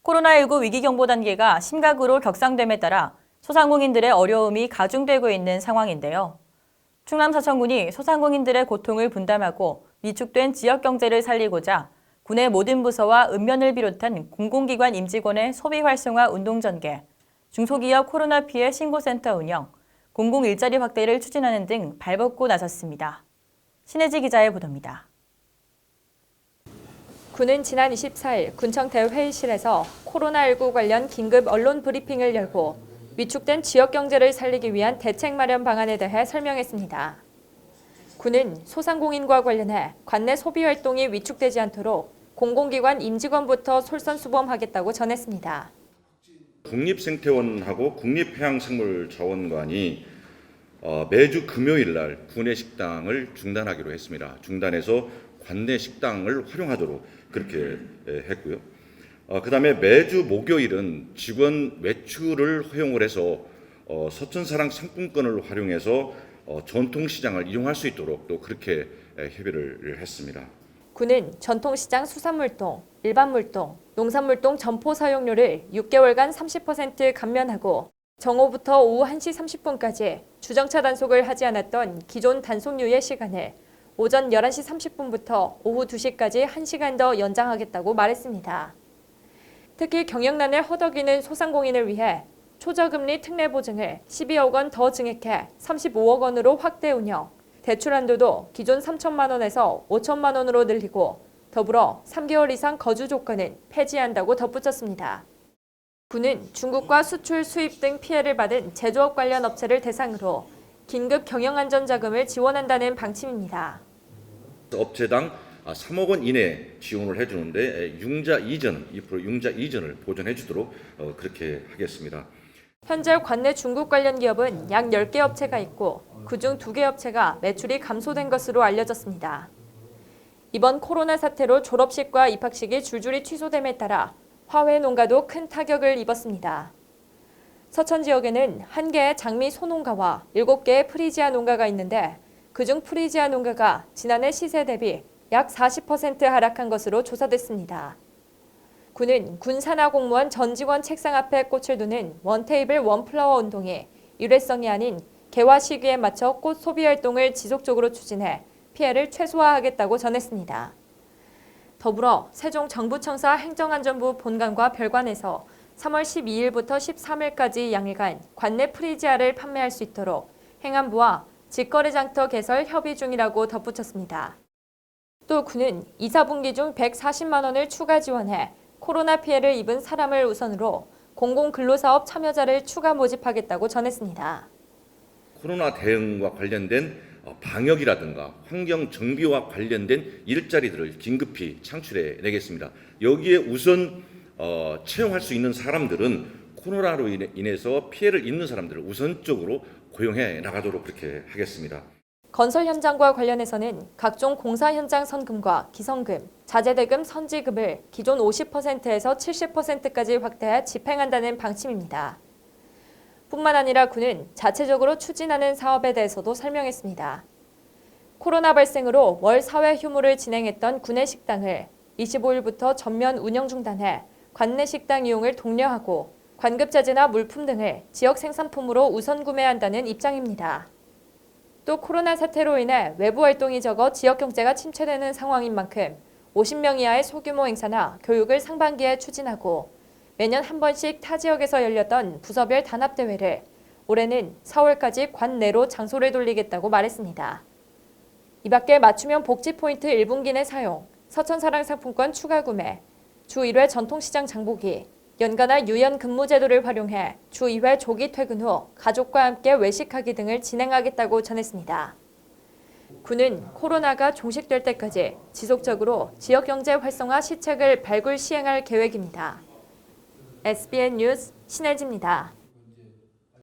코로나19 위기경보 단계가 심각으로 격상됨에 따라 소상공인들의 어려움이 가중되고 있는 상황인데요. 충남 서천군이 소상공인들의 고통을 분담하고 위축된 지역 경제를 살리고자 군의 모든 부서와 읍면을 비롯한 공공기관 임직원의 소비 활성화 운동 전개, 중소기업 코로나 피해 신고센터 운영, 공공 일자리 확대를 추진하는 등 발벗고 나섰습니다. 신혜지 기자의 보도입니다. 군은 지난 24일 군청 대회의실에서 코로나19 관련 긴급 언론 브리핑을 열고 위축된 지역 경제를 살리기 위한 대책 마련 방안에 대해 설명했습니다. 군은 소상공인과 관련해 관내 소비 활동이 위축되지 않도록 공공기관 임직원부터 솔선수범하겠다고 전했습니다. 국립생태원하고 국립해양생물자원관이 매주 금요일 날 구내 식당을 중단하기로 했습니다. 중단해서 관내 식당을 활용하도록 그렇게 했고요. 그다음에 매주 목요일은 직원 외출을 허용을 해서 서천사랑 상품권을 활용해서 전통시장을 이용할 수 있도록 또 그렇게 협의를 했습니다. 군은 전통시장 수산물동, 일반물동, 농산물동 점포 사용료를 6개월간 30% 감면하고 정오부터 오후 1시 30분까지 주정차 단속을 하지 않았던 기존 단속 유예 시간을 오전 11시 30분부터 오후 2시까지 1시간 더 연장하겠다고 말했습니다. 특히 경영난을 허덕이는 소상공인을 위해 초저금리 특례 보증을 12억 원 더 증액해 35억 원으로 확대 운영, 대출 한도도 기존 3천만 원에서 5천만 원으로 늘리고 더불어 3개월 이상 거주 조건은 폐지한다고 덧붙였습니다. 군은 중국과 수출, 수입 등 피해를 받은 제조업 관련 업체를 대상으로 긴급 경영안전자금을 지원한다는 방침입니다. 업체당 3억 원 이내 지원을 해주는데 융자 이전을 보전해 주도록 그렇게 하겠습니다. 현재 관내 중국 관련 기업은 약 10개 업체가 있고 그중 2개 업체가 매출이 감소된 것으로 알려졌습니다. 이번 코로나 사태로 졸업식과 입학식이 줄줄이 취소됨에 따라 화훼 농가도 큰 타격을 입었습니다. 서천 지역에는 1개의 장미 소농가와 7개의 프리지아 농가가 있는데 그중 프리지아 농가가 지난해 시세 대비 약 40% 하락한 것으로 조사됐습니다. 군은 군 산하 공무원 전 직원 책상 앞에 꽃을 두는 원테이블 원플라워 운동이 일회성이 아닌 개화 시기에 맞춰 꽃 소비 활동을 지속적으로 추진해 피해를 최소화하겠다고 전했습니다. 더불어 세종정부청사 행정안전부 본관과 별관에서 3월 12일부터 13일까지 양일간 관내 프리지아를 판매할 수 있도록 행안부와 직거래장터 개설 협의 중이라고 덧붙였습니다. 또 군은 2, 4분기 중 140만 원을 추가 지원해 코로나 피해를 입은 사람을 우선으로 공공근로사업 참여자를 추가 모집하겠다고 전했습니다. 코로나 대응과 관련된 방역이라든가 환경 정비와 관련된 일자리들을 긴급히 창출해 내겠습니다. 여기에 우선 채용할 수 있는 사람들은 코로나로 인해서 피해를 입는 사람들을 우선적으로 고용해 나가도록 그렇게 하겠습니다. 건설 현장과 관련해서는 각종 공사 현장 선금과 기성금, 자재대금 선지급을 기존 50%에서 70%까지 확대해 집행한다는 방침입니다. 뿐만 아니라 군은 자체적으로 추진하는 사업에 대해서도 설명했습니다. 코로나 발생으로 월 사회 휴무를 진행했던 군내 식당을 25일부터 전면 운영 중단해 관내 식당 이용을 독려하고 관급자재나 물품 등을 지역 생산품으로 우선 구매한다는 입장입니다. 또 코로나 사태로 인해 외부 활동이 적어 지역 경제가 침체되는 상황인 만큼 50명 이하의 소규모 행사나 교육을 상반기에 추진하고 매년 한 번씩 타 지역에서 열렸던 부서별 단합대회를 올해는 4월까지 관내로 장소를 돌리겠다고 말했습니다. 이 밖에 맞춤형 복지 포인트 1분기 내 사용, 서천사랑 상품권 추가 구매, 주 1회 전통시장 장보기, 연가나 유연 근무 제도를 활용해 주 2회 조기 퇴근 후 가족과 함께 외식하기 등을 진행하겠다고 전했습니다. 군은 코로나가 종식될 때까지 지속적으로 지역경제 활성화 시책을 발굴 시행할 계획입니다. SBN 뉴스 신혜지입니다.